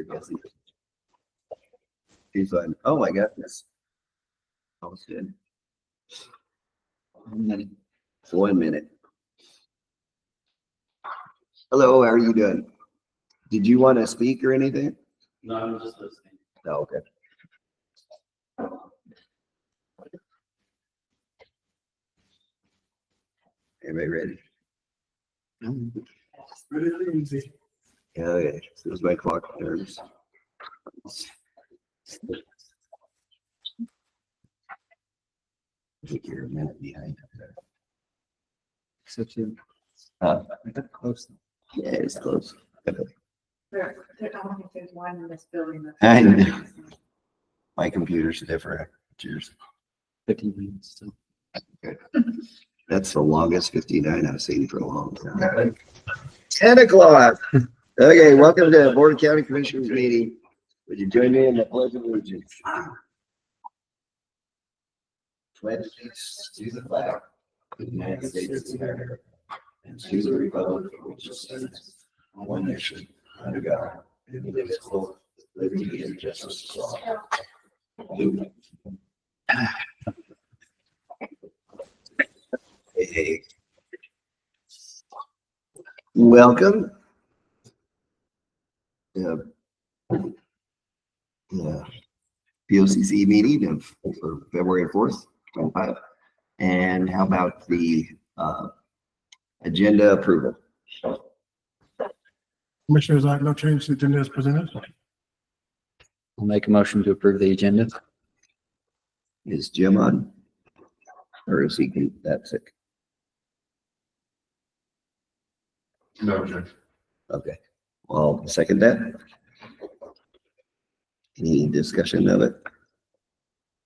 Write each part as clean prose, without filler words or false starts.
here, Jesse. She's like, oh my goodness. I was good. 1 minute. 1 minute. Hello, how are you doing? Did you want to speak or anything? No, I'm just listening. Oh, okay. Everybody ready? Really easy. Yeah, okay. As soon as my clock turns. I think you're a minute behind up there. Except you. Close. Yeah, it's close. I don't think there's one in this building. I know. My computer's different. Cheers. 15 minutes still. That's the longest 59 I've seen for a long time. 10 o'clock. Okay, welcome to the Board of County Commissioners meeting. Would you join me in the pledge of allegiance? Pledge allegiance to the flag of the United States of America and to the republic for which it stands, one nation, under God, indivisible, with liberty and justice for all. Hey. Welcome. The BOCC meeting for February 4th, 25. And how about the agenda approval? Commissioners, I have no change to the agenda as presented. I'll make a motion to approve the agenda. Is Jim on? Or is he that sick? No change. Okay, well, I'll second that. Any discussion of it?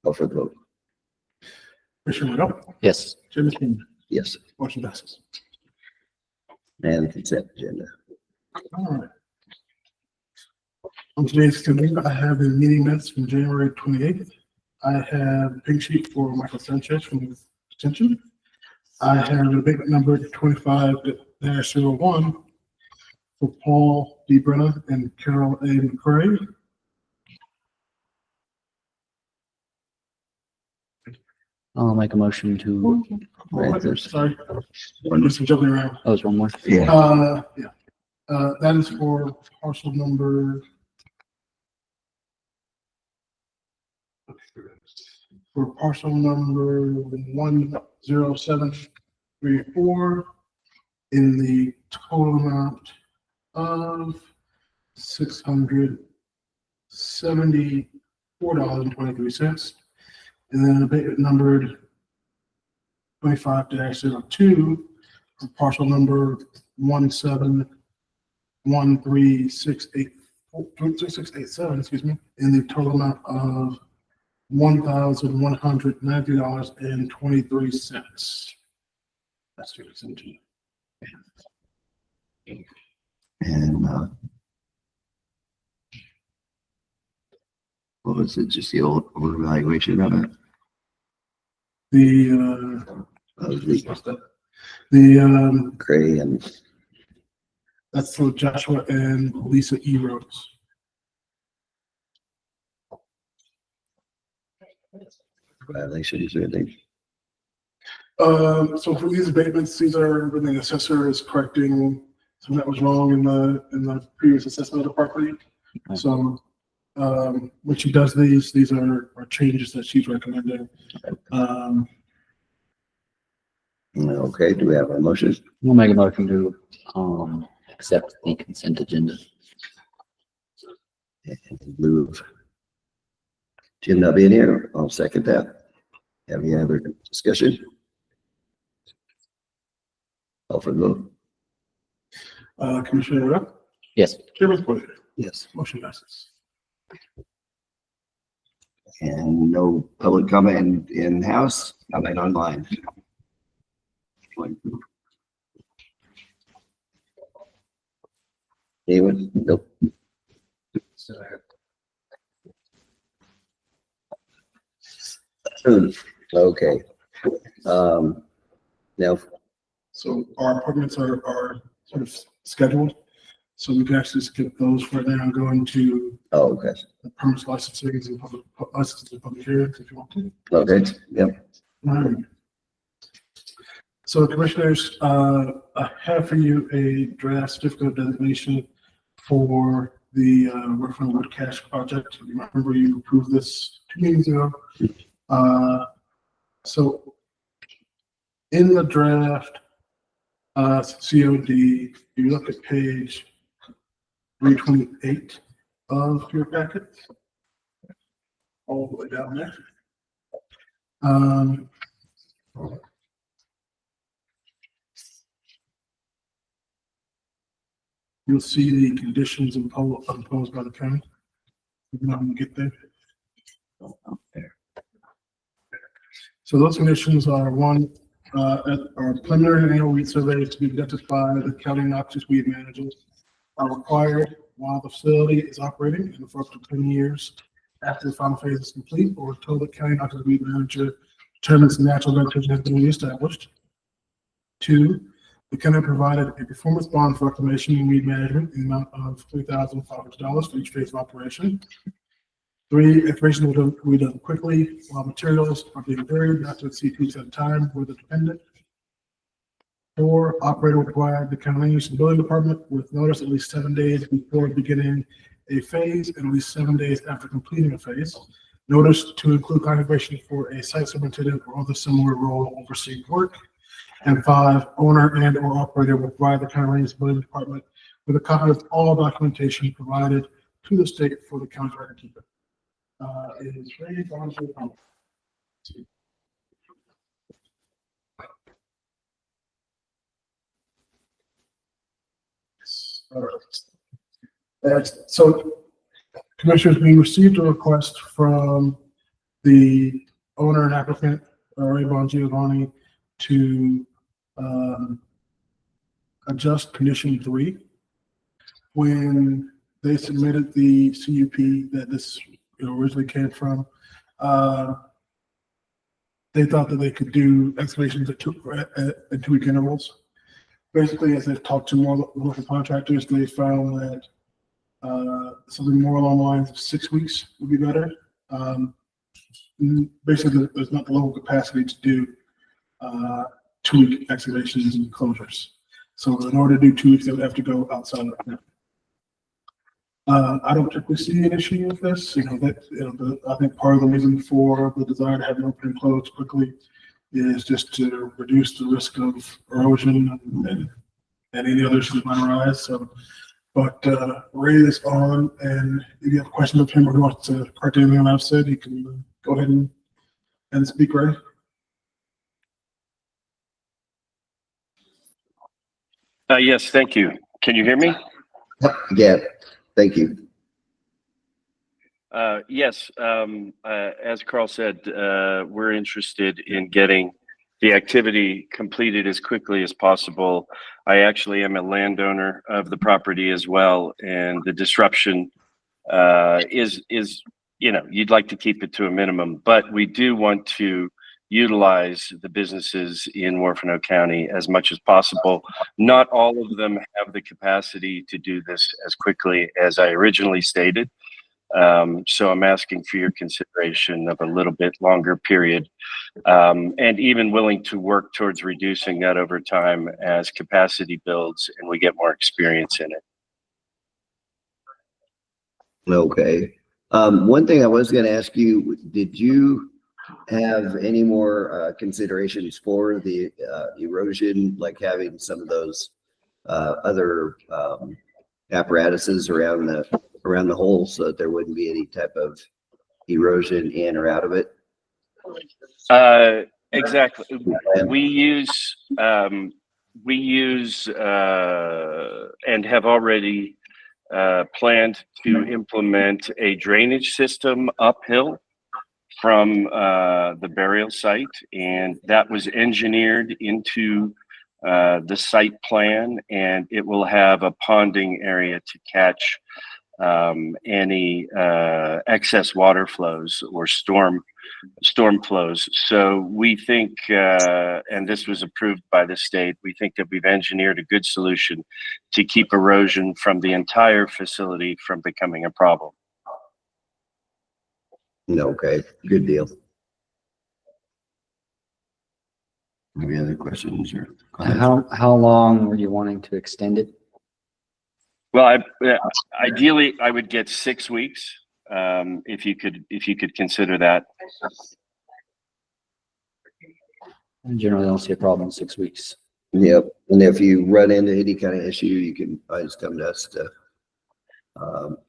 Go for the vote. Commissioner Riddle, Yes. Jim King, Yes, motion passes. and consent agenda. All right. On today's agenda, I have the meeting minutes from January 28th. I have a pink sheet for Michael Sanchez from the extension. I have an abatement number 25-01 for Paul D. Brenna and Carol A. McCray. I'll make a motion to, Sorry, I'm just jumping around. oh, there's one more. Yeah, That is for parcel number. For parcel number 10734 in the total amount of $674.23. And then abatement numbered 25-02 for parcel number 1713687, excuse me, in the total amount of $1,190.23. That's your extension. and what was it, just the old evaluation of it? Of the Gray and That's for Joshua and Lisa E. Rhodes. violations or anything. So for these abatements, these are when the assessor is correcting something that was wrong in the previous assessment of the property. So when she does these are changes that she's recommending. Okay, do we have a motion? We'll make a motion to, accept the consent agenda. In lieu of Jim not being here, I'll second that. Have any other discussion? Call for the vote. Commissioner Riddle, Yes. Chairman Boyd, Yes. motion passes. And no public comment in-house, comment online. Anyone? Nope. Okay. Now, So our appointments are sort of scheduled. So we can actually skip those for now and go into Oh, okay. the permits, licensing, and public licenses and public hearings if you want to. Okay, yep. So commissioners, I have for you a draft certificate of designation for the Huerfano Wood Cache project. You might remember you approved this 2 meetings ago. So in the draft COD, you look at page 328 of your packet, all the way down there. You'll see the conditions imposed by the county. You can get there. So those conditions are one, our preliminary annual weed survey is to be conducted by the county noxious weed managers are required while the facility is operating and for up to 10 years after the final phase is complete or until the county noxious weed manager determines the natural vegetation has been reestablished. 2, the county provided a performance bond for reclamation and weed management in the amount of $3,500 for each phase of operation. 3, excavation will be done quickly while materials are being buried, not to exceed 2 weeks at a time with the dependent. 4, operator will provide the county use and building department with notice at least 7 days before beginning a phase and at least 7 days after completing a phase. Notice to include confirmation for a site superintendent or other similar role overseeing work. And 5, owner and or operator will provide the county use and building department with a copy of all documentation provided to the state for the county record keeper. It is ready for the public. So, commissioners, we received a request from the owner and applicant, Ray Giovanni, to adjust condition 3. When they submitted the CUP that this originally came from, they thought that they could do excavations at 2-week intervals. Basically, as they've talked to more local contractors, they found that something more along the lines of 6 weeks would be better. Basically, there's not the local capacity to do 2-week excavations and closures. So in order to do 2 weeks, they would have to go outside of that. I don't typically see an issue with this. I think part of the reason for the desire to have it open and close quickly is just to reduce the risk of erosion and any other issues that might arise. So, but Ray is on, and if you have questions of him or he wants to correct anything I've said, you can go ahead and speak, Ray. Yes, thank you. Can you hear me? Yeah, thank you. Yes, as Carl said, we're interested in getting the activity completed as quickly as possible. I actually am a landowner of the property as well, and the disruption is you'd like to keep it to a minimum, but we do want to utilize the businesses in Huerfano County as much as possible. Not all of them have the capacity to do this as quickly as I originally stated. So I'm asking for your consideration of a little bit longer period, and even willing to work towards reducing that over time as capacity builds and we get more experience in it. Okay. One thing I was going to ask you, did you have any more considerations for the erosion, like having some of those other apparatuses around the hole so that there wouldn't be any type of erosion in or out of it? Exactly. We use and have already planned to implement a drainage system uphill from the burial site, and that was engineered into the site plan, and it will have a ponding area to catch any excess water flows or storm flows. So we think, and this was approved by the state, we think that we've engineered a good solution to keep erosion from the entire facility from becoming a problem. Okay, good deal. Any other questions or comments? How long were you wanting to extend it? Well, ideally, I would get 6 weeks, if you could consider that. I generally don't see a problem in 6 weeks. Yep, and if you run into any kind of issue, you can always come to us to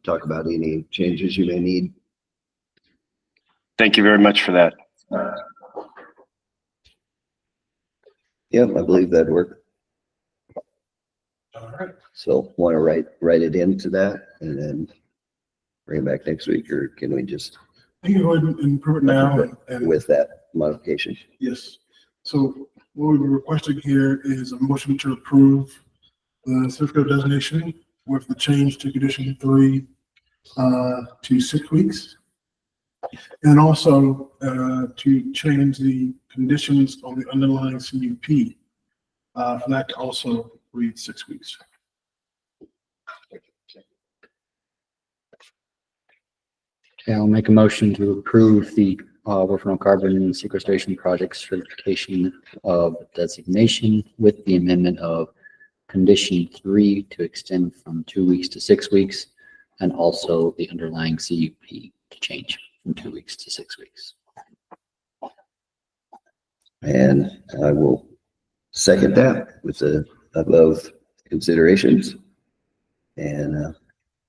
talk about any changes you may need. Thank you very much for that. Yep, I believe that'd work. All right. So want to write it into that and then bring it back next week, or can we just You can go ahead and prove it now and with that modification? yes. So what we're requesting here is a motion to approve the certificate of designation with the change to condition 3 to 6 weeks. And also to change the conditions on the underlying CUP for that to also read 6 weeks. Okay, I'll make a motion to approve the Huerfano carbon sequestration project certification of designation with the amendment of condition 3 to extend from 2 weeks to 6 weeks, and also the underlying CUP to change from 2 weeks to 6 weeks. And I will second that with the above considerations. And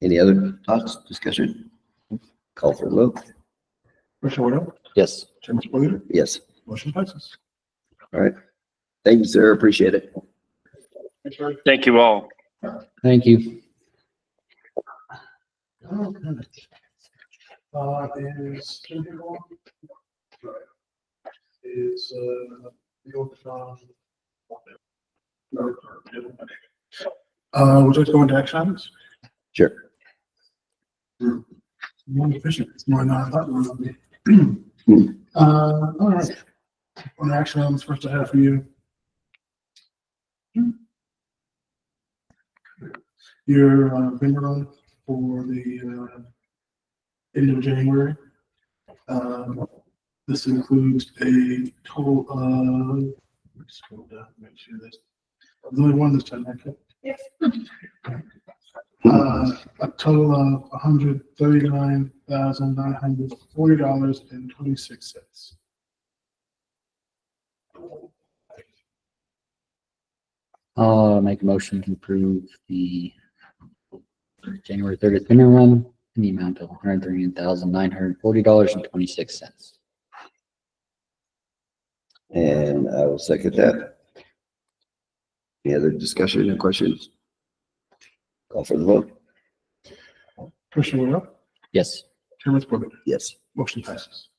any other thoughts, discussion? Call for the vote. Commissioner Wood, Yes. Chairman Spillier, Yes. motion passes. All right. Thank you, sir. Appreciate it. Thanks, Ray. Thank you all. Thank you. Is would you like to go into action items? Sure. More efficient, it's more than I thought it was gonna be. All right. On action items, first I have for you. Your vendor run for the end of January. This includes a total of, let's scroll down, make sure this, there's only one this time, okay? Yes. A total of $139,940.26. I'll make a motion to approve the January 30th dinner run in the amount of $139,940.26. And I will second that. Any other discussion or questions? Call for the vote. Commissioner Wood, Yes. Chairman Spillier, Yes. motion passes.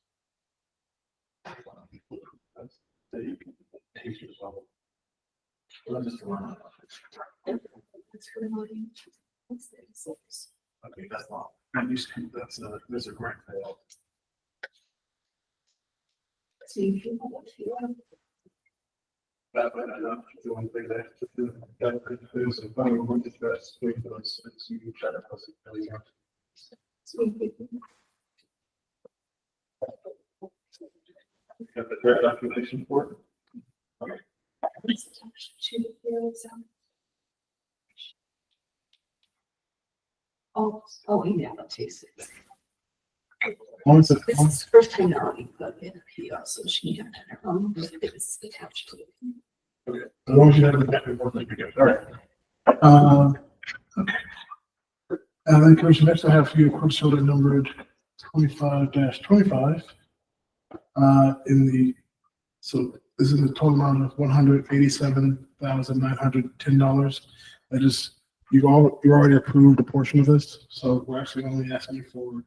Okay, that's long. And you see, that's a great fail. That might not the one thing that is a final one to stress for those since you try to post it really hard. Got the correct documentation for it? Okay. Yeah, I'll taste it. Once it, This is the first time that we put in a PR, so she had her own, but it was attached to it. okay, as long as you have the document, we're good. All right. Okay. And then Commissioner, next I have for you purchase order numbered 25-25. In the, so this is a total amount of $187,910. That is, you already approved a portion of this, so we're actually only asking for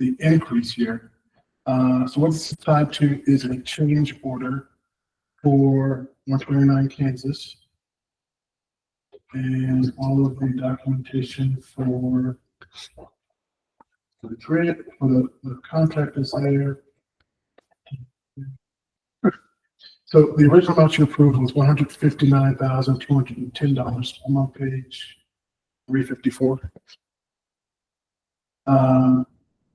the increase here. So what this is tied to is a change order for 129 Kansas. And all of the documentation for So the grant for the contract is there. So the original amount you approved was $159,210. I'm on page 354.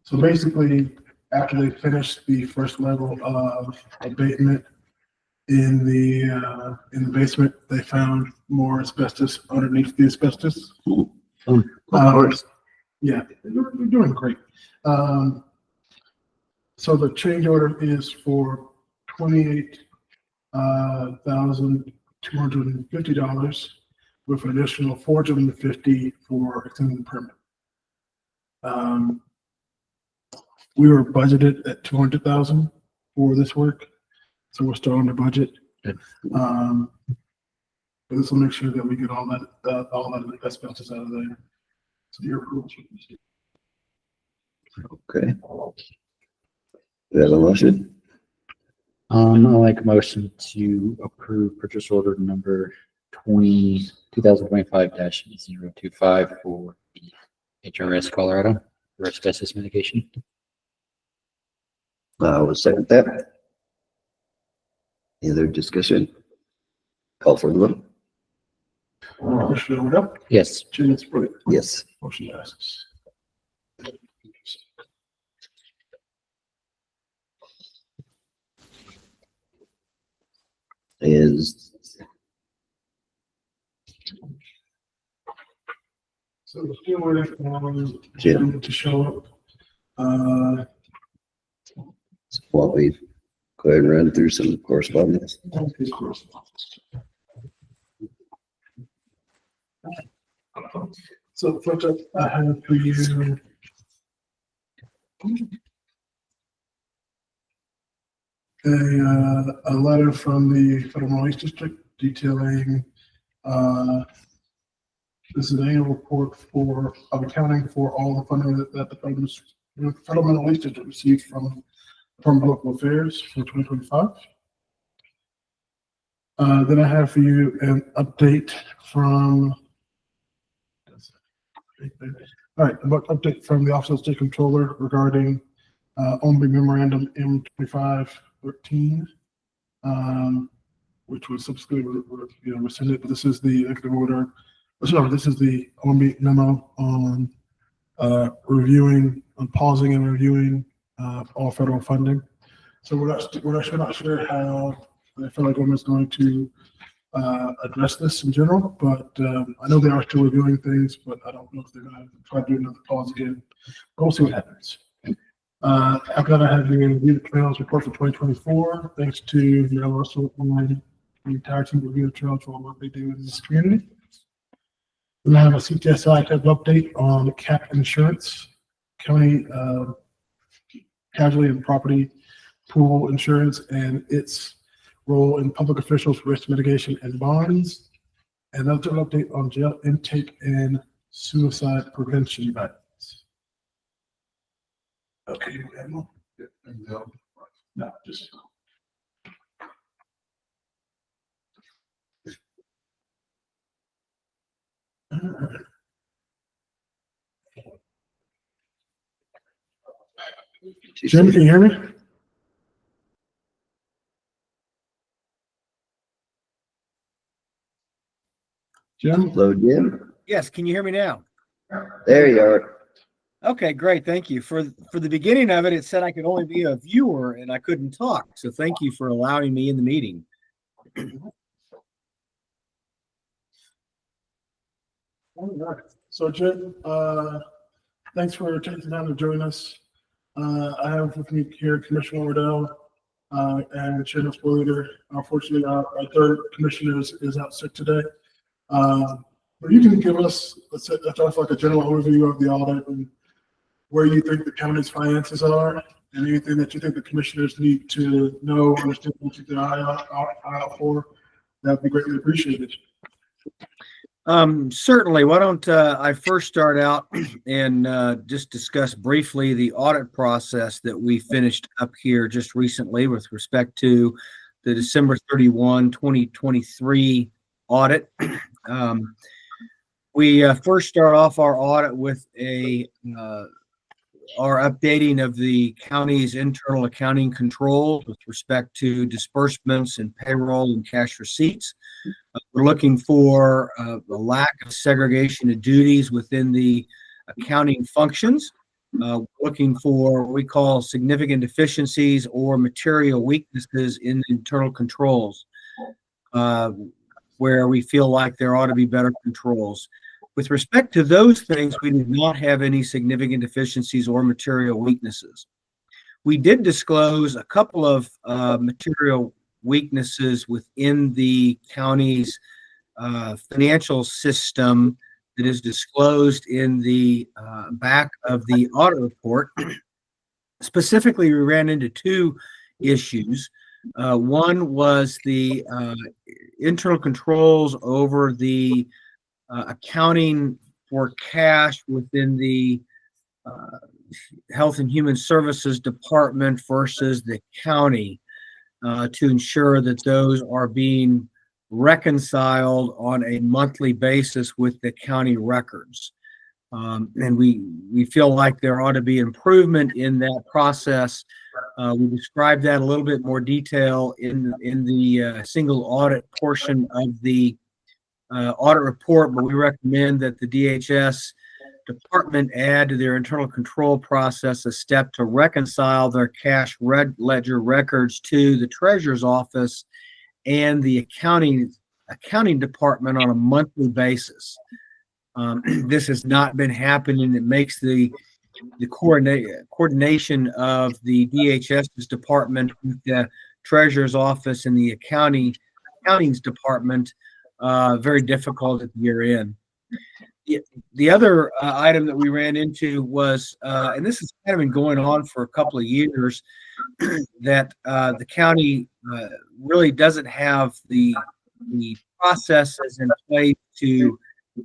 So basically, after they finished the first level of abatement in the basement, they found more asbestos underneath the asbestos. Of course. Yeah, you're doing great. So the change order is for $28,250 with an additional $450 for extending the permit. We were budgeted at 200,000 for this work, so we're still under budget. Good. But this will make sure that we get all that asbestos out of there. So your approval. Okay. We have a motion. I'll make a motion to approve purchase order number 2025-025 for the HRS Colorado for asbestos mitigation. I will second that. Any other discussion? Call for the vote. Commissioner Odell, Yes. Chairman Spriggan, Yes. motion passes. Is So the still waiting for Jim. Jim to show up. while we go ahead and run through some correspondence. His correspondence. So first up, I have for you a letter from the Federal Noise District detailing this is an annual report of accounting for all the funding that the Federal Noise District received from Local Affairs for 2025. Then I have for you an update from update from the Office of State Controller regarding OMB Memorandum M2513, which was subsequently rescinded, but this is the executive order. Sorry, this is the OMB memo on pausing and reviewing all federal funding. So we're not sure how the federal government is going to address this in general, but I know they are still reviewing things, but I don't know if they're going to try to do another pause again. But we'll see what happens. After that, I have you review the trails report for 2024. Thanks to Mayor Russell and the entire team review the trails for all what they do in this community. Then I have a CTSI type update on CAP insurance, county casualty and property pool insurance, and its role in public officials, risk mitigation, and bonds. Another update on jail intake and suicide prevention guidance. Okay, we have more? No, just. Jim, can you hear me? Jim? Hello, Jim. Yes, can you hear me now? There you are. Okay, great. Thank you. For the beginning of it, it said I could only be a viewer and I couldn't talk. So thank you for allowing me in the meeting. All right. So Jim, thanks for taking the time to join us. I have with me here Commissioner Wardell and Chairman Spoiler. Unfortunately, our third commissioner is out sick today. But you can give us, let's start off like a general overview of the audit and where you think the county's finances are, and anything that you think the commissioners need to know, understand, and keep their eye out for. That'd be greatly appreciated. Certainly. Why don't I first start out and just discuss briefly the audit process that we finished up here just recently with respect to the December 31, 2023 audit. We first start off our audit with our updating of the county's internal accounting controls with respect to disbursements and payroll and cash receipts. We're looking for a lack of segregation of duties within the accounting functions. Looking for what we call significant deficiencies or material weaknesses in the internal controls, where we feel like there ought to be better controls. With respect to those things, we did not have any significant deficiencies or material weaknesses. We did disclose a couple of material weaknesses within the county's financial system that is disclosed in the back of the audit report. Specifically, we ran into two issues. One was the internal controls over the accounting for cash within the Health and Human Services Department versus the county, to ensure that those are being reconciled on a monthly basis with the county records. And we feel like there ought to be improvement in that process. We described that a little bit more detail in the single audit portion of the audit report, but we recommend that the DHS department add to their internal control process a step to reconcile their cash ledger records to the treasurer's office and the accounting department on a monthly basis. This has not been happening. It makes the coordination of the DHS's department with the treasurer's office and the accounting's department very difficult at the year end. The other item that we ran into was, and this has kind of been going on for a couple of years, that the county really doesn't have the processes in place to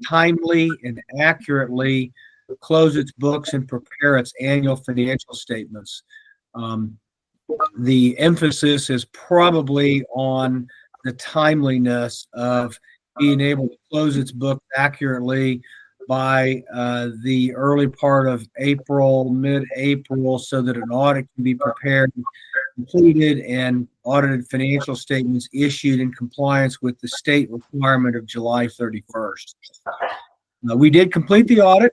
timely and accurately close its books and prepare its annual financial statements. The emphasis is probably on the timeliness of being able to close its book accurately by the early part of April, mid-April, so that an audit can be prepared, completed, and audited financial statements issued in compliance with the state requirement of July 31st. We did complete the audit.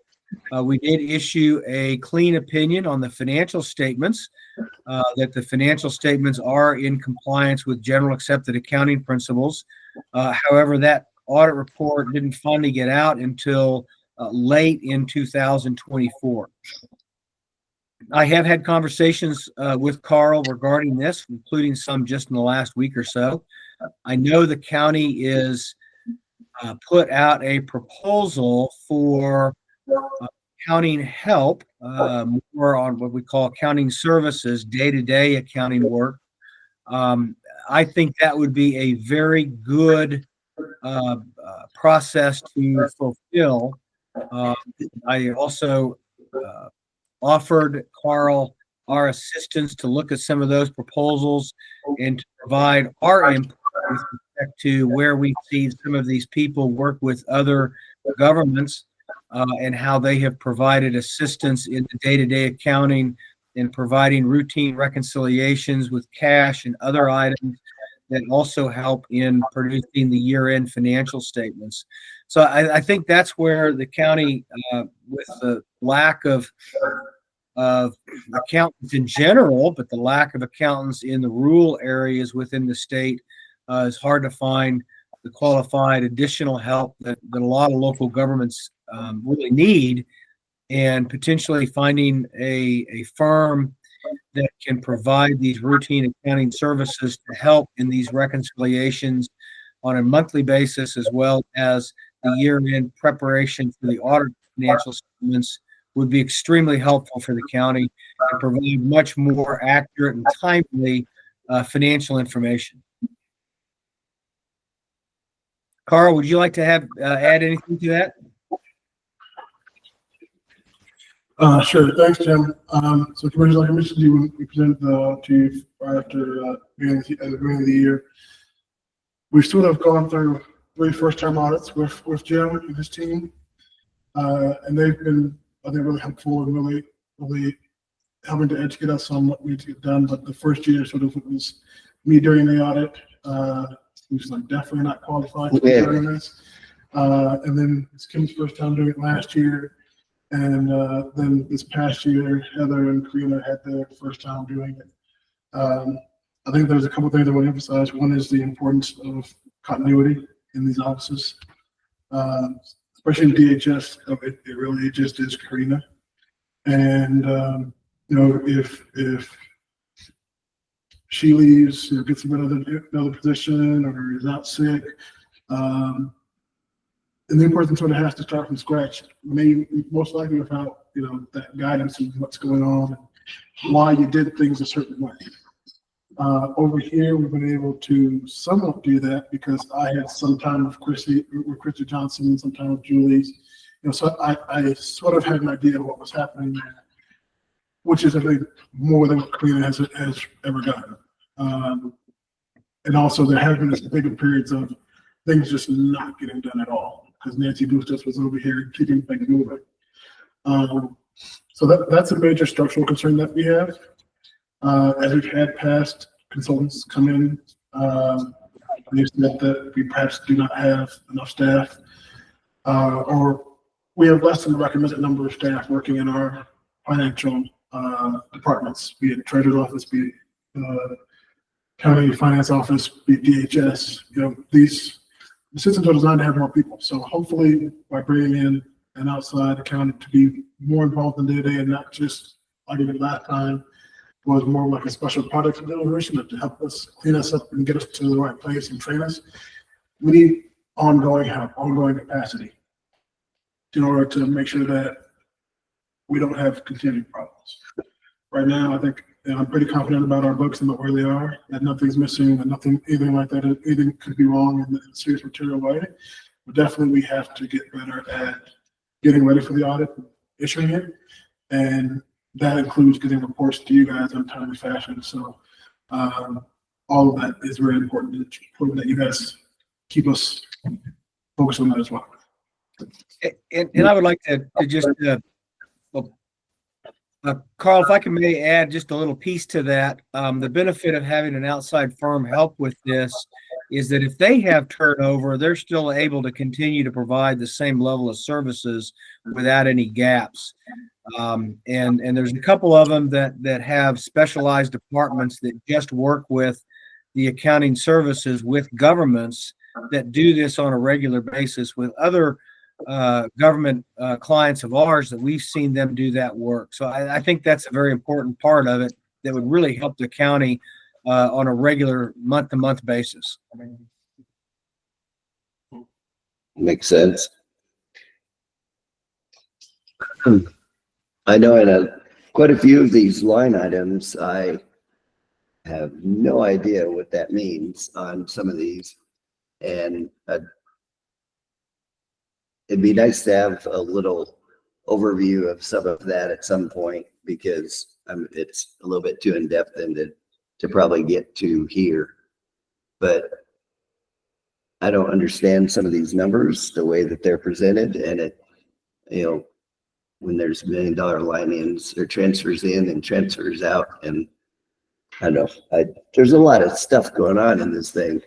We did issue a clean opinion on the financial statements, that the financial statements are in compliance with general accepted accounting principles. However, that audit report didn't finally get out until late in 2024. I have had conversations with Carl regarding this, including some just in the last week or so. I know the county is put out a proposal for accounting help, more on what we call accounting services, day-to-day accounting work. I think that would be a very good process to fulfill. I also offered Carl our assistance to look at some of those proposals and to provide our input with respect to where we see some of these people work with other governments, and how they have provided assistance in the day-to-day accounting and providing routine reconciliations with cash and other items that also help in producing the year-end financial statements. So I think that's where the county, with the lack of accountants in general, but the lack of accountants in the rural areas within the state, is hard to find the qualified additional help that a lot of local governments really need, and potentially finding a firm that can provide these routine accounting services to help in these reconciliations on a monthly basis, as well as the year-end preparation for the audit financial statements, would be extremely helpful for the county and provide much more accurate and timely financial information. Carl, would you like to add anything to that? Sure. Thanks, Jim. So Commissioner, like I mentioned to you when we presented to you after at the beginning of the year, we still have gone through 3 first-term audits with Jim and his team. And they've been, I think, really helpful and really helping to educate us on what needs to get done. But the first year sort of it was me doing the audit, which is like definitely not qualified to be doing this. And then it's Kim's first time doing it last year. And then this past year, Heather and Karina had their first time doing it. I think there's a couple of things I want to emphasize. One is the importance of continuity in these offices, especially in DHS. It really just is Karina. And, you know, if she leaves or gets another position or is out sick, and the person sort of has to start from scratch, most likely without, you know, that guidance of what's going on and why you did things a certain way. Over here, we've been able to somewhat do that because I had some time with Christy Johnson, some time with Julie. You know, so I sort of had an idea of what was happening there, which is, I think, more than what Karina has ever done. And also, there have been this bigger periods of things just not getting done at all because Nancy Bustos was over here keeping things moving. So that's a major structural concern that we have. As we've had past consultants come in, they said that we perhaps do not have enough staff, or we have less than the recommended number of staff working in our financial departments, be it treasurer's office, be it county finance office, be it DHS. You know, these systems are designed to have more people. So hopefully, by bringing in an outside accountant to be more involved in day-to-day and not just like I did last time, was more like a special product evaluation to help us clean us up and get us to the right place and train us. We need ongoing help, ongoing capacity in order to make sure that we don't have continuing problems. Right now, I think, you know, I'm pretty confident about our books and where they are, that nothing's missing, that anything like that, anything could be wrong in a serious material way. But definitely we have to get better at getting ready for the audit, issuing it, and that includes getting reports to you guys in a timely fashion. So all of that is very important. It's important that you guys keep us focused on that as well. And I would like to just, Carl, if I can may add just a little piece to that. The benefit of having an outside firm help with this is that if they have turnover, they're still able to continue to provide the same level of services without any gaps. And there's a couple of them that have specialized departments that just work with the accounting services with governments that do this on a regular basis with other government clients of ours that we've seen them do that work. So I think that's a very important part of it that would really help the county on a regular month-to-month basis. Makes sense. I know in quite a few of these line items, I have no idea what that means on some of these. And it'd be nice to have a little overview of some of that at some point, because it's a little bit too in-depth and to probably get to here. But I don't understand some of these numbers, the way that they're presented, and it, you know, when there's $1 million line-ins or transfers in and transfers out, and I don't know, there's a lot of stuff going on in this thing,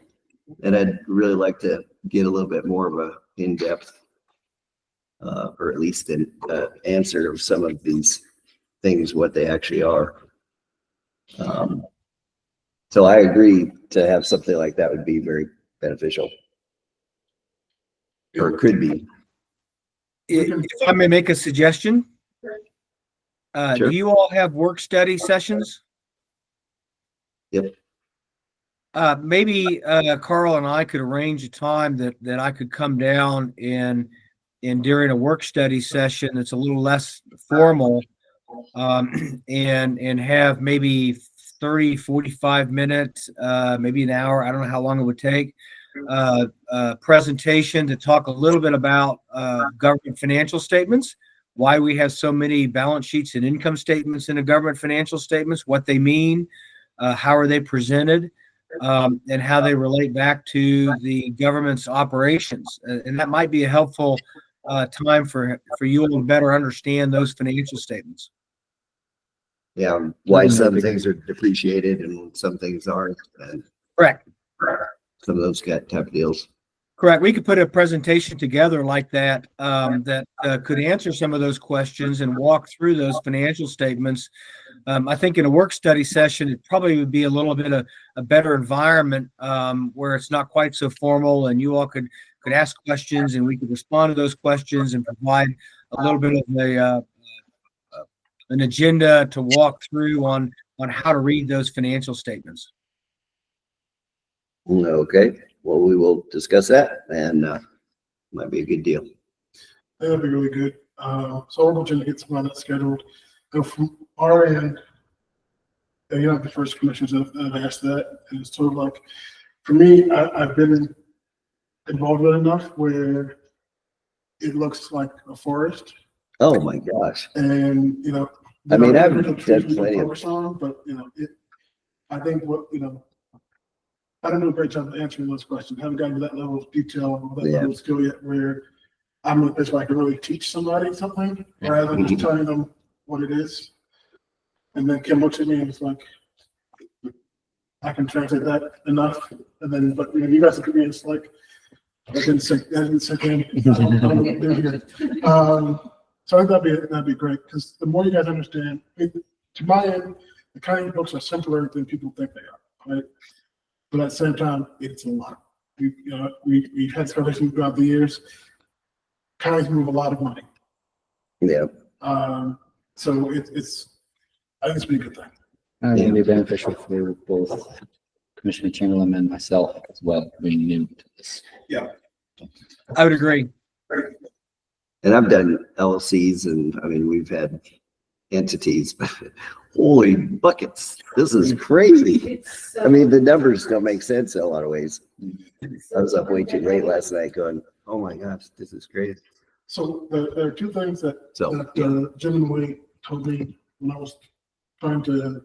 and I'd really like to get a little bit more of a in-depth, or at least an answer of some of these things, what they actually are. So I agree to have something like that would be very beneficial, or it could be. If I may make a suggestion, Sure. Do you all have work study sessions? Yep. Maybe Carl and I could arrange a time that I could come down and during a work study session that's a little less formal, and have maybe 30, 45 minutes, maybe an hour. I don't know how long it would take. Presentation to talk a little bit about government financial statements, why we have so many balance sheets and income statements in the government financial statements, what they mean, how are they presented, and how they relate back to the government's operations. And that might be a helpful time for you all to better understand those financial statements. Yeah, why some things are depreciated and some things aren't, and Correct. some of those got type deals. Correct. We could put a presentation together like that, that could answer some of those questions and walk through those financial statements. I think in a work study session, it probably would be a little bit of a better environment, where it's not quite so formal and you all could ask questions and we could respond to those questions and provide a little bit of an agenda to walk through on how to read those financial statements. Okay, well, we will discuss that, and might be a good deal. That'd be really good. So we're going to get some of that scheduled. And from our end, you're not the first commissioners that have asked that. And it's sort of like, for me, I've been involved with it enough where it looks like a forest. Oh my gosh. And, I mean, I've there are done trees we can plenty of- focus on, but, I think I don't do a great job of answering those questions. Haven't gotten to that level of detail and that level of skill yet where I'm in a place where I can really teach somebody something rather than just telling them what it is. And then Kim looks at me and it's like, I can translate that enough. And then, but you guys look at me and it's like, that didn't sink in. I don't know what to do here. So I think that'd be great because the more you guys understand, to my end, the kind of books are simpler than people think they are, right? But at the same time, it's a lot. We've had conversations throughout the years. Counties move a lot of money. Yeah. So I think it's been a good thing. It's going to be beneficial for both Commissioner Chamberlain and myself as well, being new to this. Yeah. I would agree. And I've done LLCs, and I mean, we've had entities, but holy buckets, this is crazy. I mean, the numbers don't make sense in a lot of ways. I was up way too late last night going, oh my gosh, this is crazy. So there are two things that Yeah. Jim and Wade told me when I was trying to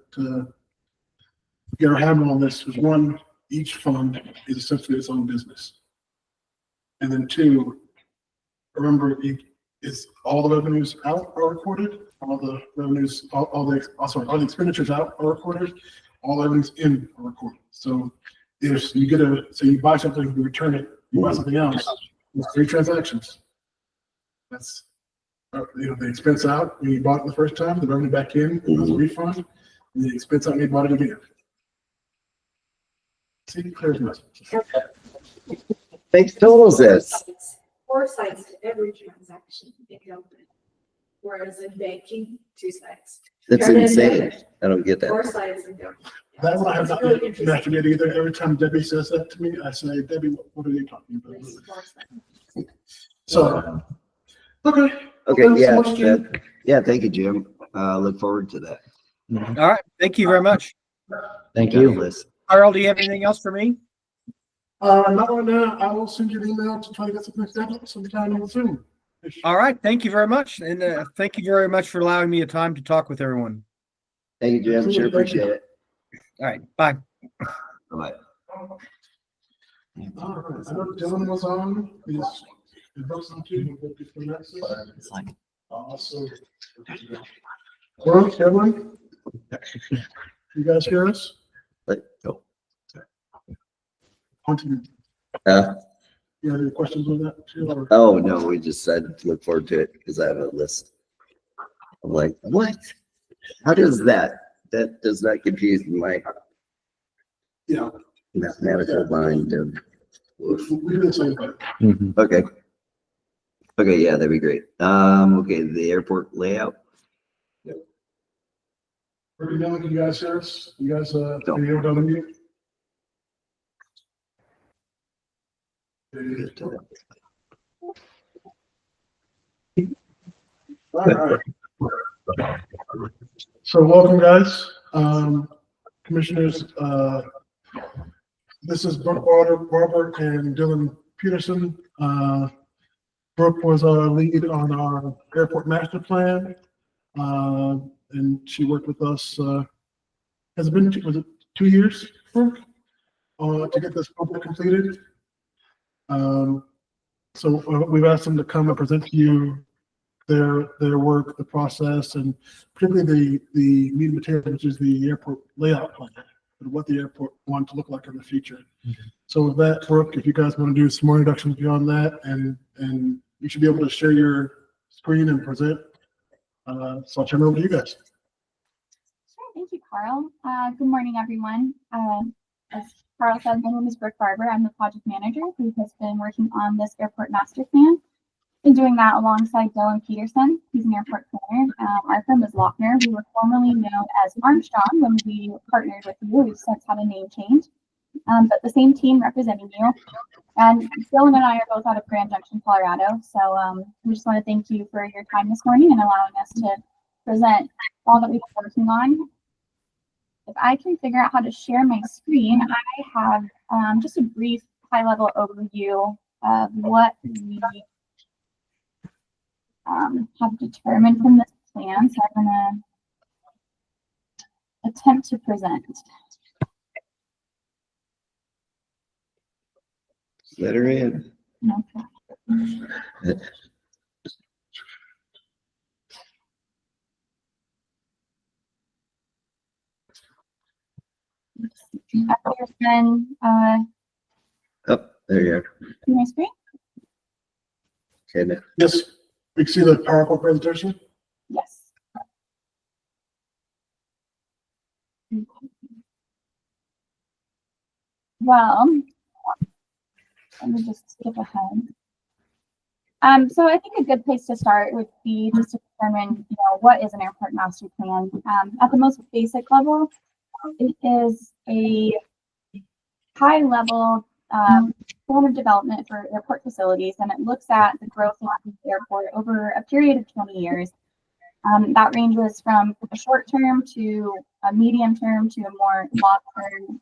get our handle on this was one, each fund is essentially its own business. And then two, remember, is all the revenues out are recorded, all the revenues, all the expenditures out are recorded, all the revenues in are recorded. So if you you buy something, you return it, you buy something else, it's 3 transactions. That's, the expense out when you bought it the first time, the revenue back in, as a refund, and the expense out when you bought it again. See, clear as mud. Makes total sense. 4 sides to every transaction in government, whereas in banking, 2 sides. That's insane. I don't get 4 that. sides in government. That one I have It's not really interesting. mastered yet either. Every time Debbie says that to me, I say, Debbie, what are you talking about? It's 4 sides. So, okay. Okay, Well, yeah, so much, Jim. yeah, thank you, Jim. Look forward to that. All right. Thank you very much. Thank you. Liz. Carl, do you have anything else for me? Not right now. I will send you an email to try to get something scheduled sometime soon. All right. Thank you very much. And thank you very much for allowing me a time to talk with everyone. Thank you, Jim. Sure appreciate it. All right. Bye. Bye. All right. I know Dylan was on. He's on too. We'll get the next one. It's like, Awesome. Well, Dylan, you guys hear us? Oh. Hunting. Uh, You have any questions on that too? Or? oh, no, we just said look forward to it because I have a list. I'm like, what? How does that does not confuse my Yeah. mathematical mind. We do the same thing. mhm. Okay. Okay, yeah, that'd be great. Okay, the airport layout. Are you done? Can you guys hear us? You guys, No. are you done with me? All right. So welcome, guys. Commissioners, this is Brooke Barber and Dylan Peterson. Brooke was our lead on our airport master plan. And she worked with us, has it been, was it 2 years, Brooke? To get this project completed. So we've asked them to come and present to you their work, the process, and particularly the meeting material, which is the airport layout plan, and what the airport wants to look like in the future. So with that, Brooke, if you guys want to do some more introductions beyond that, and you should be able to share your screen and present. So I'll turn it over to you guys. Sure, thank you, Carl. Good morning, everyone. As Carl said, my name is Brooke Barber. I'm the project manager who has been working on this airport master plan. Been doing that alongside Dylan Peterson. He's an airport planner. Our firm is Lochner. We were formerly known as Armstrong when we partnered with you. We've since had a name change, but the same team representing you. And Dylan and I are both out of Grand Junction, Colorado. So we just want to thank you for your time this morning and allowing us to present all that we've been working on. If I can figure out how to share my screen, I have just a brief high-level overview of what we have determined from this plan. So I'm going to attempt to present. Let her in. Okay. Peterson, Oh, there you are. see my screen? Okay, now. Yes, we can see the PowerPoint presentation. Yes. Well, let me just skip ahead. So I think a good place to start would be just to determine, what is an airport master plan? At the most basic level, it is a high-level plan of development for airport facilities, and it looks at the growth of the airport over a period of 20 years. That ranges from a short-term to a medium-term to a more long-term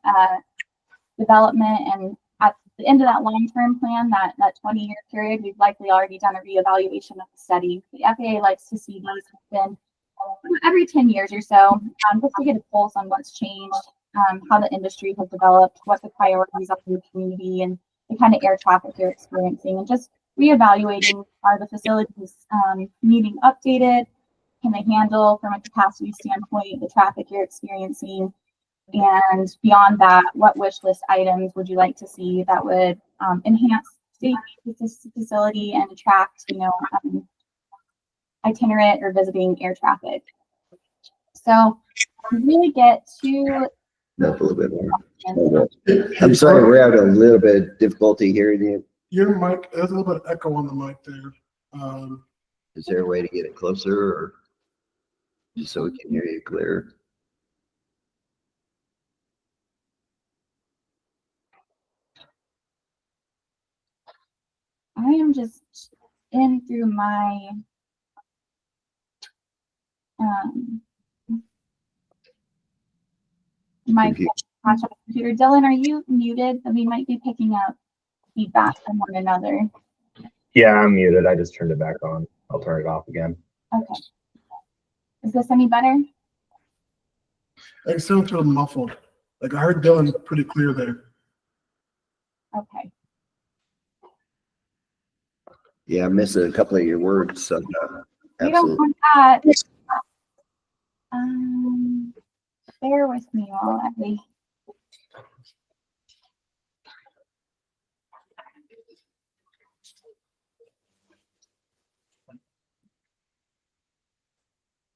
development. And at the end of that long-term plan, that 20-year period, we've likely already done a reevaluation of the study. The FAA likes to see these happen every 10 years or so, just to get a pulse on what's changed, how the industry has developed, what the priorities are in the community, and the kind of air traffic you're experiencing, and just reevaluating, are the facilities needing updated? Can they handle, from a capacity standpoint, the traffic you're experiencing? And beyond that, what wish list items would you like to see that would enhance safety with this facility and attract, itinerant or visiting air traffic? So we really get to Up a little bit more. I'm sorry, we're having a little bit of difficulty hearing you. Your mic, there's a little bit of echo on the mic there. Is there a way to get it closer, or just so we can hear you clearer? I am just in through my my computer. Dylan, are you muted? We might be picking up feedback from one another. Yeah, I'm muted. I just turned it back on. I'll turn it off again. Okay. Is this any better? It sounds a little muffled. Like I heard Dylan pretty clear there. Okay. Yeah, I'm missing a couple of your words. So, We don't want that. Bear with me while I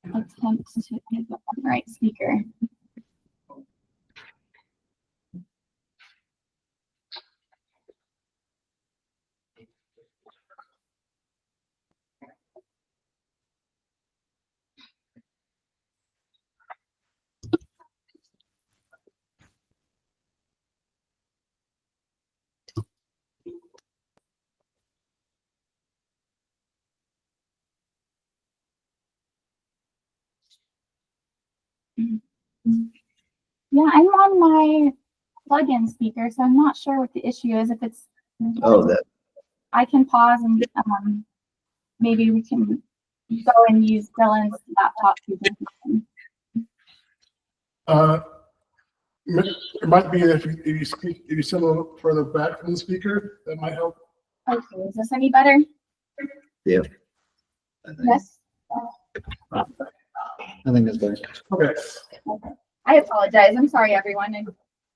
attempt to pick up on the right speaker. Yeah, I'm on my plug-in speaker, so I'm not sure what the issue is. If it's, that. I can pause and maybe we can go and use Dylan's laptop. It might be if you speak, if you sit a little further back from the speaker, that might help. Okay, is this any better? I think. Yes? I think that's better. Okay. Okay. I apologize. I'm sorry, everyone. I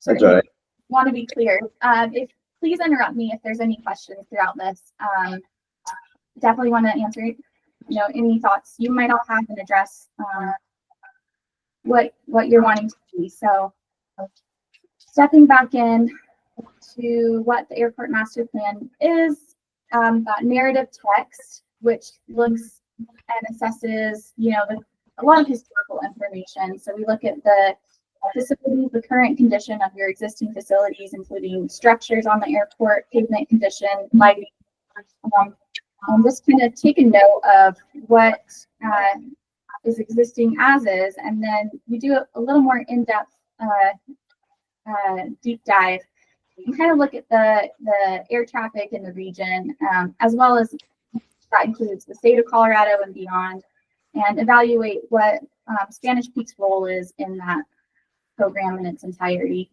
That's all right. want to be clear. If please interrupt me if there's any questions throughout this. Definitely want to answer, any thoughts you might all have and address what you're wanting to see. So stepping back in to what the airport master plan is, that narrative text, which looks and assesses, a lot of historical information. So we look at the facilities, the current condition of your existing facilities, including structures on the airport, pavement condition, lighting, and just kind of take a note of what is existing as is, and then we do a little more in-depth deep dive and kind of look at the air traffic in the region, as well as that includes the state of Colorado and beyond, and evaluate what Spanish Peak's role is in that program in its entirety.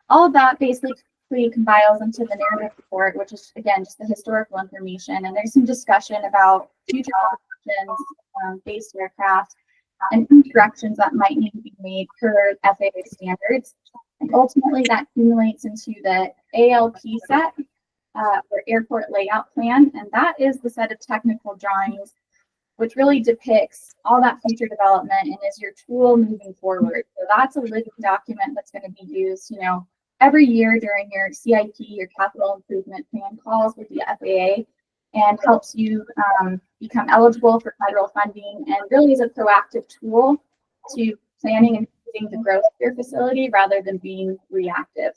All of that basically compiles into the narrative report, which is, again, just the historical information. And there's some discussion about future options, based aircraft, and corrections that might need to be made per FAA standards. And ultimately, that accumulates into the ALP set, or airport layout plan. And that is the set of technical drawings which really depicts all that future development and is your tool moving forward. So that's a living document that's going to be used, every year during your CIP, your capital improvement plan calls with the FAA, and helps you become eligible for federal funding, and really is a proactive tool to planning and improving the growth of your facility rather than being reactive.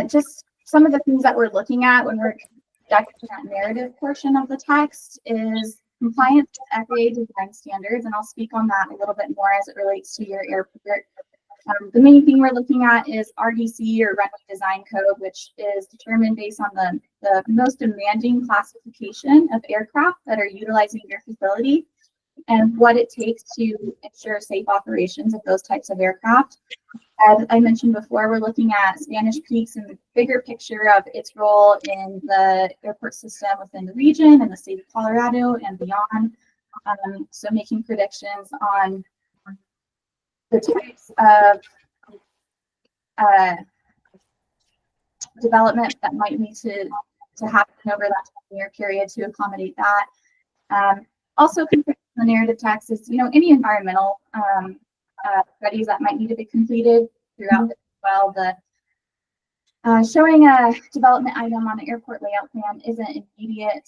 Just some of the things that we're looking at when we're conducting that narrative portion of the text is compliance with FAA design standards, and I'll speak on that a little bit more as it relates to your airport. The main thing we're looking at is RDC, or runway design code, which is determined based on the most demanding classification of aircraft that are utilizing your facility and what it takes to ensure safe operations of those types of aircraft. As I mentioned before, we're looking at Spanish Peaks and the bigger picture of its role in the airport system within the region and the state of Colorado and beyond. So making predictions on the types of development that might need to happen over that 10-year period to accommodate that. Also, the narrative text is, any environmental studies that might need to be completed throughout as well. The showing a development item on the airport layout plan isn't immediate,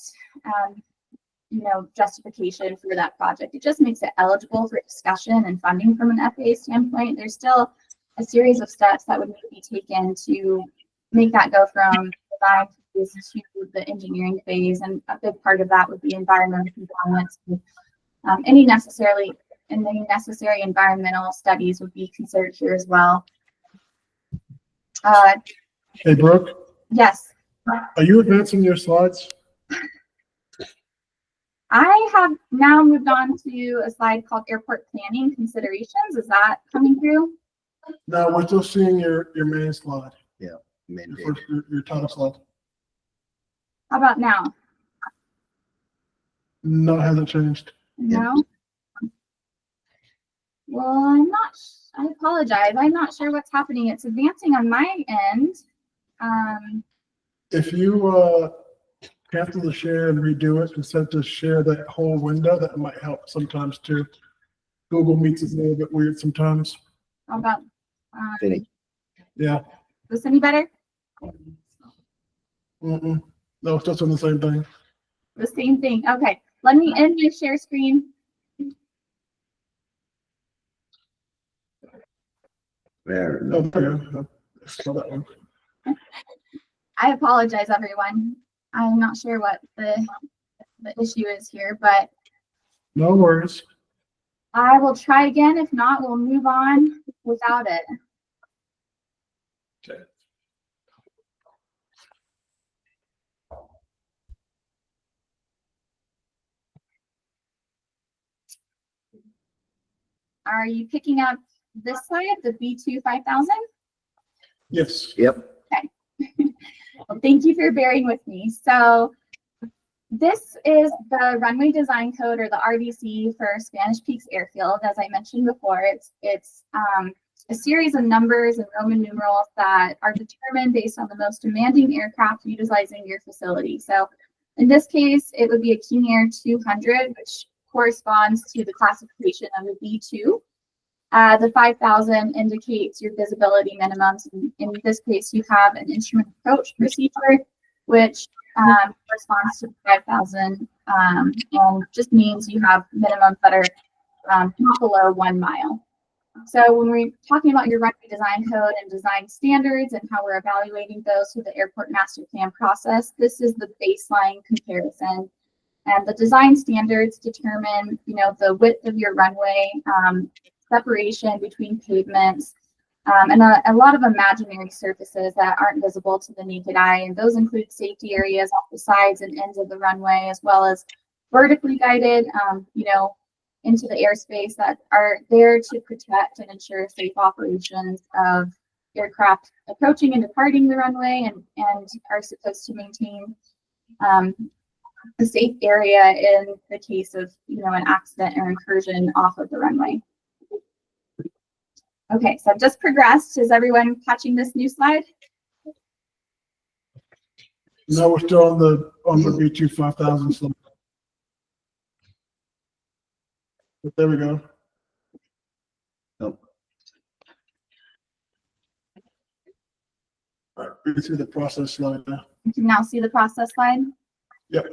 justification for that project. It just makes it eligible for discussion and funding from an FAA standpoint. There's still a series of steps that would need to be taken to make that go from design phase to the engineering phase, and a big part of that would be environmental compliance. Any necessary environmental studies would be considered here as well. Hey, Brooke, Yes, are you advancing your slides? I have now moved on to a slide called airport planning considerations. Is that coming through? No, we're still seeing your main slide, Mandate. your title slide. How about now? No, it hasn't changed. No? Well, I apologize. I'm not sure what's happening. It's advancing on my end. If you cancel the share and redo it instead to share that whole window, that might help sometimes too. Google Meets is a little bit weird sometimes. How about, Yeah. is this any better? No, it's just on the same thing. The same thing. Okay, let me end my share screen. There. Oh, there you go. I saw that one. I apologize, everyone. I'm not sure what the issue is here, but No worries. I will try again. If not, we'll move on without it. Okay. Are you picking up this slide, the B2 5000? Yes. Yep. Well, thank you for bearing with me. So this is the runway design code, or the RDC, for Spanish Peaks Airfield. As I mentioned before, it's a series of numbers and Roman numerals that are determined based on the most demanding aircraft utilizing your facility. So in this case, it would be a King Air 200, which corresponds to the classification of a B2. The 5000 indicates your visibility minimums. In this case, you have an instrument approach procedure, which corresponds to 5,000 and just means you have minimums that are not below 1 mile. So when we're talking about your runway design code and design standards and how we're evaluating those through the airport master plan process, this is the baseline comparison. And the design standards determine, the width of your runway, separation between pavements, and a lot of imaginary surfaces that aren't visible to the naked eye. And those include safety areas off the sides and ends of the runway, as well as vertically guided, into the airspace that are there to protect and ensure safe operations of aircraft approaching and departing the runway, and are supposed to maintain a safe area in the case of, an accident or incursion off of the runway. Okay, so I've just progressed. Is everyone catching this new slide? No, we're still on the B2 5000 slide. But there we go. Oh. All right, we can see the process slide now. You can now see the process slide? Yep.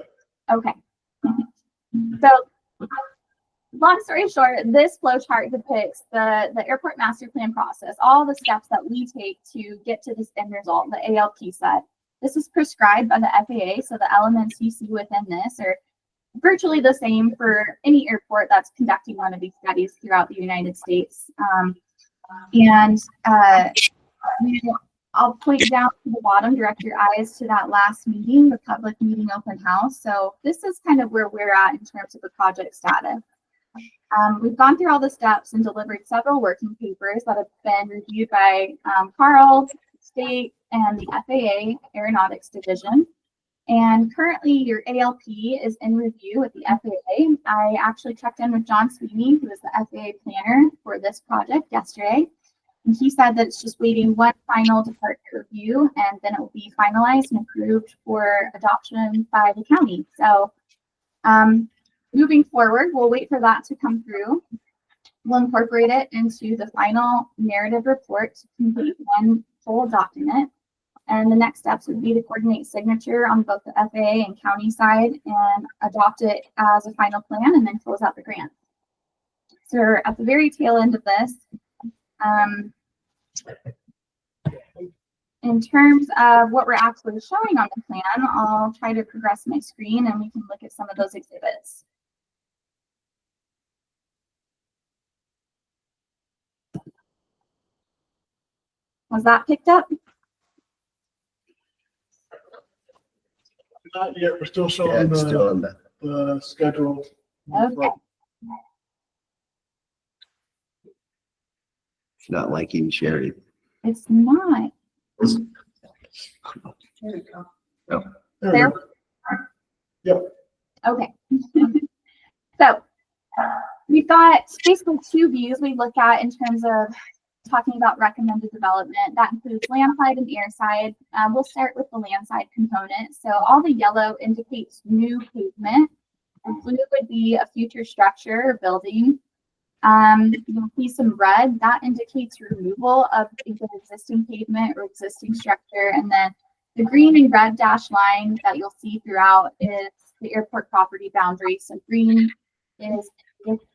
Okay. So, long story short, this flow chart depicts the airport master plan process, all the steps that we take to get to this end result, the ALP set. This is prescribed by the FAA, so the elements you see within this are virtually the same for any airport that's conducting one of these studies throughout the United States. I'll point down to the bottom, direct your eyes to that last meeting, the public meeting open house. So this is kind of where we're at in terms of the project status. We've gone through all the steps and delivered several working papers that have been reviewed by Carl, State, and the FAA Aeronautics Division. And currently your ALP is in review with the FAA. I actually checked in with John Sweeney, who is the FAA planner for this project, yesterday. And he said that it's just waiting one final departure review, and then it will be finalized and approved for adoption by the county. So moving forward, we'll wait for that to come through. We'll incorporate it into the final narrative report to complete one full document. And the next steps would be to coordinate signature on both the FAA and county side and adopt it as a final plan, and then close out the grant. So we're at the very tail end of this. In terms of what we're actually showing on the plan, I'll try to progress my screen and we can look at some of those exhibits. Was that picked up? Not yet. We're still Yeah, showing it's still in the schedule. Okay. it's not liking Sherry. It's not. There There. we go. Yep. Okay. So we've got basically two views we look at in terms of talking about recommended development. That includes land side and air side. We'll start with the land side component. So all the yellow indicates new pavement. The blue would be a future structure or building. You'll see some red. That indicates removal of either existing pavement or existing structure. And then the green and red dashed line that you'll see throughout is the airport property boundary. So green is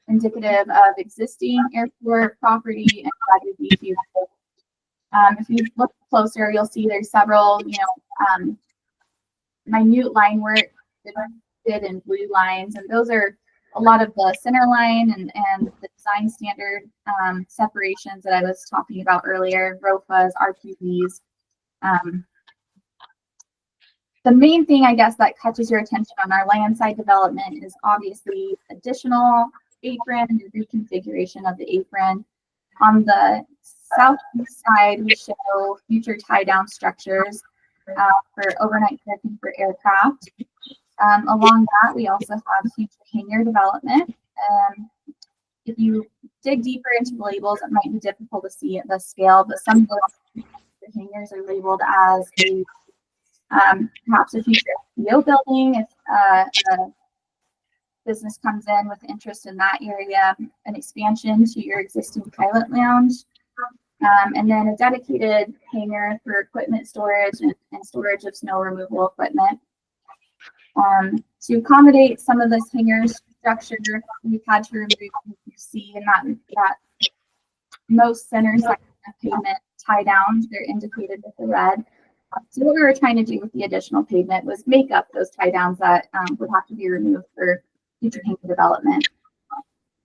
indicative of existing airport property, and red would be future. If you look closer, you'll see there's several, minute line work did in blue lines, and those are a lot of the center line and the design standard separations that I was talking about earlier, ROFAs, RQVs. The main thing, I guess, that catches your attention on our land side development is obviously additional apron and the reconfiguration of the apron. On the southeast side, we show future tie-down structures for overnight parking for aircraft. Along that, we also have future hangar development. If you dig deeper into the labels, it might be difficult to see at this scale, but some of the hangars are labeled as perhaps a future FBO building if a business comes in with interest in that area, an expansion to your existing pilot lounge, and then a dedicated hangar for equipment storage and storage of snow removal equipment. To accommodate some of this hangar structure, we've had to remove, you see in that most center section of pavement tie down, they're indicated with the red. So what we were trying to do with the additional pavement was make up those tie downs that would have to be removed for future hangar development.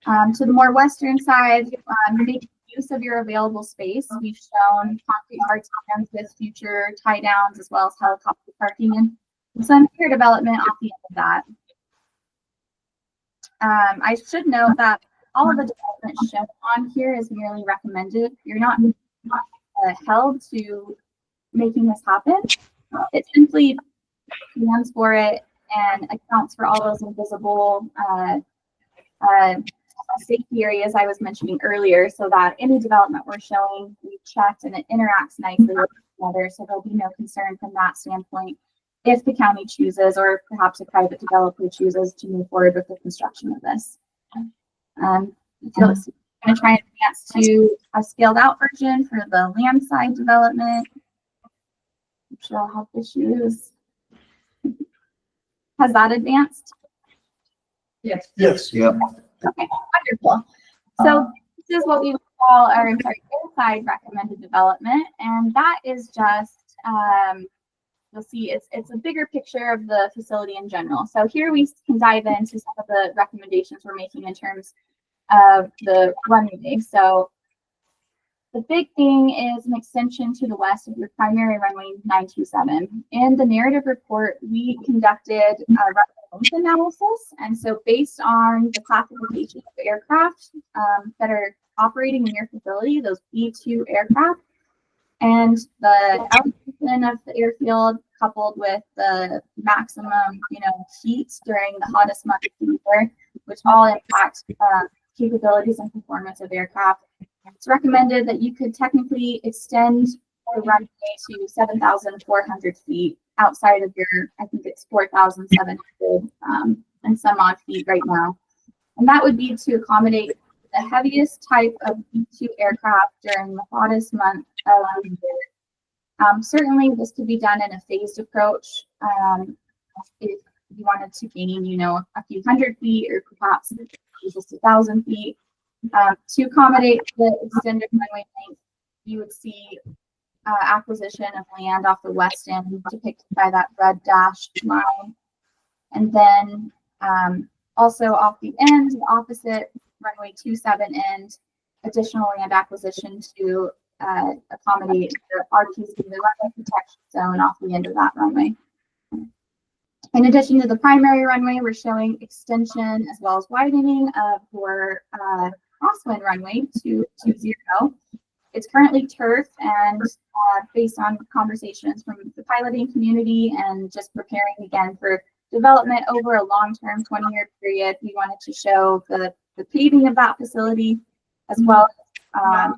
To the more western side, make use of your available space. We've shown concrete hard stands with future tie downs as well as helicopter parking and some hangar development off the end of that. I should note that all of the development shown on here is merely recommended. You're not held to making this happen. It simply plans for it and accounts for all those invisible safety areas I was mentioning earlier, so that any development we're showing, we've checked and it interacts nicely with each other, so there'll be no concern from that standpoint if the county chooses, or perhaps a private developer chooses to move forward with the construction of this. I'm going to try and advance to a scaled out version for the land side development. I'm sure I'll have issues. Has that advanced? Yes. Yes. Yep. Okay, wonderful. So this is what we would call our inside recommended development, and that is just you'll see it's a bigger picture of the facility in general. So here we can dive into some of the recommendations we're making in terms of the runway. So the big thing is an extension to the west of your primary runway 927. In the narrative report, we conducted a runway length analysis. And so based on the classification of aircraft that are operating in your facility, those B2 aircraft, and the elevation of the airfield coupled with the maximum, heat during the hottest month of the year, which all impact capabilities and performance of aircraft. It's recommended that you could technically extend the runway to 7,400 feet outside of your, I think it's 4,700 and some odd feet right now. And that would be to accommodate the heaviest type of B2 aircraft during the hottest month of the year. Certainly this could be done in a phased approach. If you wanted to gain, a few hundred feet or perhaps just 1,000 feet. To accommodate the extended runway length, you would see acquisition of land off the west end depicted by that red dashed line. And then also off the end, the opposite runway 27 end, additional land acquisition to accommodate the RPZ, the runway protection zone off the end of that runway. In addition to the primary runway, we're showing extension as well as widening of your crosswind runway to 20. It's currently turf, and based on conversations from the piloting community and just preparing again for development over a long-term 20-year period, we wanted to show the paving of that facility as well as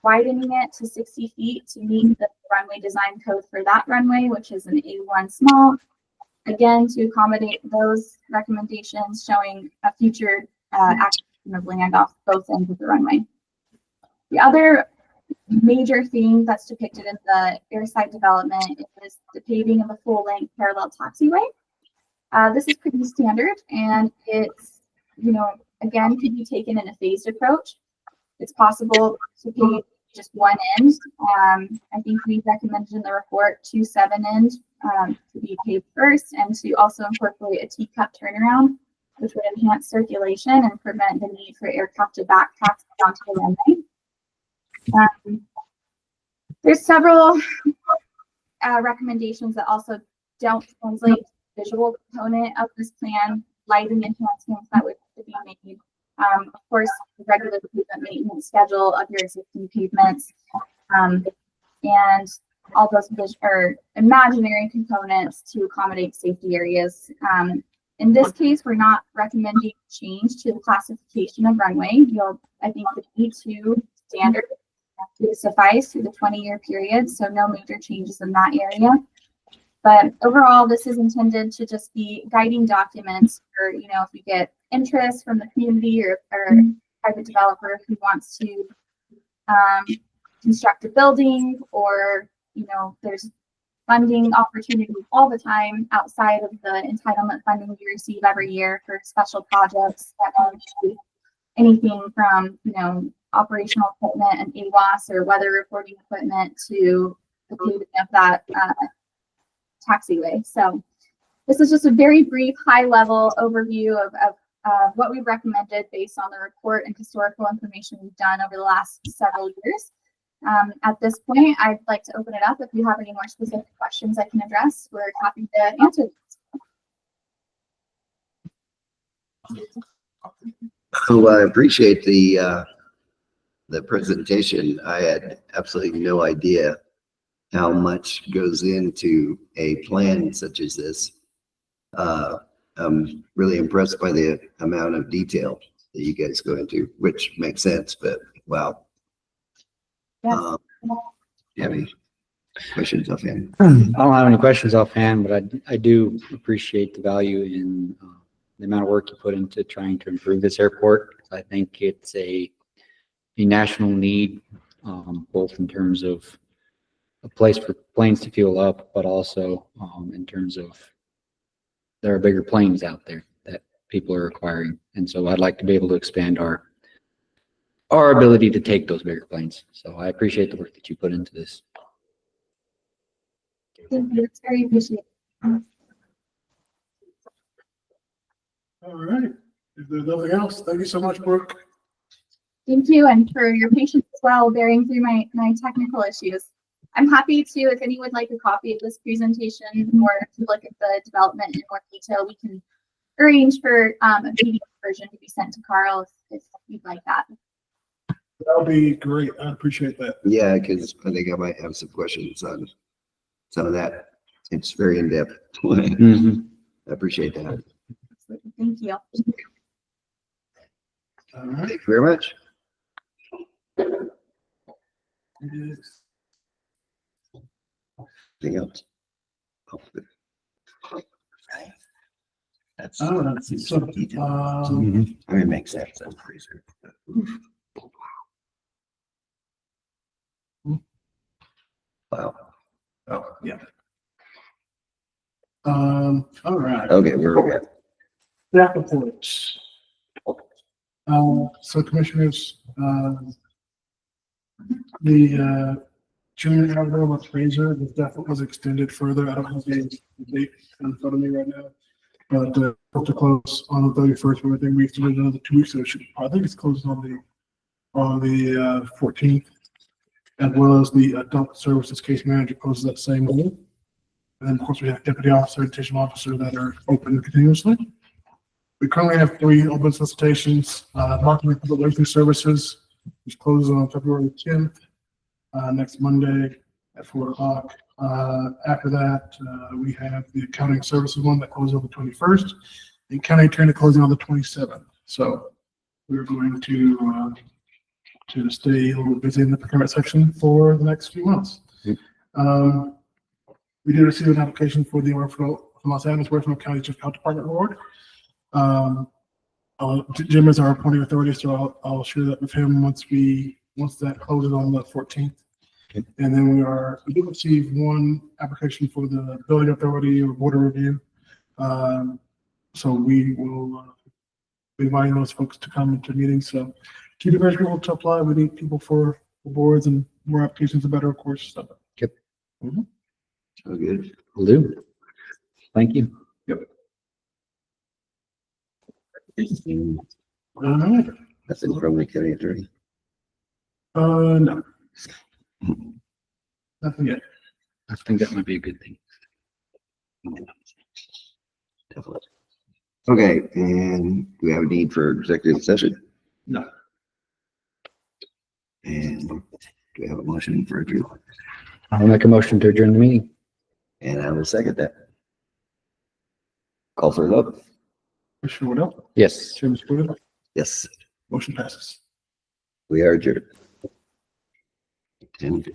widening it to 60 feet to meet the runway design code for that runway, which is an A1 small. Again, to accommodate those recommendations, showing a future acquisition of land off both ends of the runway. The other major theme that's depicted in the airside development is the paving of a full-length parallel taxiway. This is pretty standard, and it's, again, could be taken in a phased approach. It's possible to pave just one end. I think we recommended in the report 27 end to be paved first, and to also incorporate a teacup turnaround, which would enhance circulation and prevent the need for aircraft to back taxi onto the runway. There's several recommendations that also don't translate to the visual component of this plan, lighting enhancements that would have to be made, Of course, the regular pavement maintenance schedule of your existing pavements, and all those or imaginary components to accommodate safety areas. In this case, we're not recommending change to the classification of runway. I think the B2 standard would suffice through the 20-year period, so no major changes in that area. But overall, this is intended to just be guiding documents for, if you get interest from the community or private developer who wants to construct a building, or, there's funding opportunities all the time outside of the entitlement funding we receive every year for special projects that can be anything from, operational equipment and AWAS or weather reporting equipment to the paving of that taxiway. So this is just a very brief, high-level overview of what we recommended based on the report and historical information we've done over the last several years. At this point, I'd like to open it up. If you have any more specific questions I can address, we're happy to answer them. So I appreciate the presentation. I had absolutely no idea how much goes into a plan such as this. I'm really impressed by the amount of detail that you guys go into, which makes sense, but wow. Yes. Do you have any questions offhand? I don't have any questions offhand, but I do appreciate the value in the amount of work you put into trying to improve this airport. I think it's a national need, both in terms of a place for planes to fuel up, but also in terms of there are bigger planes out there that people are acquiring. And so I'd like to be able to expand our ability to take those bigger planes. So I appreciate the work that you put into this. Thank you. It's very appreciated. All right. If there's nothing else, thank you so much, Brooke. Thank you, and for your patience as well, bearing through my technical issues. I'm happy to, if anyone would like a copy of this presentation or to look at the development in more detail, we can arrange for a PDF version to be sent to Carl if you'd like that. That'll be great. I appreciate that. Yeah, because I think I might have some questions on some of that. It's very in-depth. Mm-hmm. I appreciate that. Thank you. All right. Thank you very much. Anything else? Oh, good. That's So, Mm-hmm. I mean, it makes sense. That's freezer. Wow. Oh, yeah. all right. Okay, we're at. Staff reports. So commissioners, the junior algebra appraiser, the definitely was extended further. I don't have the date in front of me right now, but hope to close on the 31st. But I think we extended another 2 weeks, so it should, I think it's closed on the 14th, as well as the adult services case manager closes that same day. And then of course we have deputy officer and detention officer that are open continuously. We currently have 3 open solicitations, marketing and public relations services, which closes on February 10th, next Monday at 4:00. After that, we have the accounting services one that closes on the 21st, and county attorney closing on the 27th. So we're going to stay a little busy in the procurement section for the next few months. We did receive an application for the Huerfano, Los Angeles Huerfano County Chief Health Department Award. Jim is our appointing authority, so I'll share that with him once that closes on the 14th. Okay. And then we did receive 1 application for the building authority or board of review. So we will be inviting those folks to come to meetings. So keep it very cool to apply. We need people for boards, and more applications, the better, of course. So. Yep. Mm-hmm. So good. Will do. Thank you. All right. Nothing from the county attorney. No. Nothing yet. I think that might be a good thing. Definitely. Okay, and do we have a need for executive session? No. And do we have a motion for adjournment? I'll make a motion to adjourn the meeting. And I will second that. Call for a vote. Commissioner Waddell, Yes. Chairman Spuda, Yes, motion passes. we are adjourned. 10:50.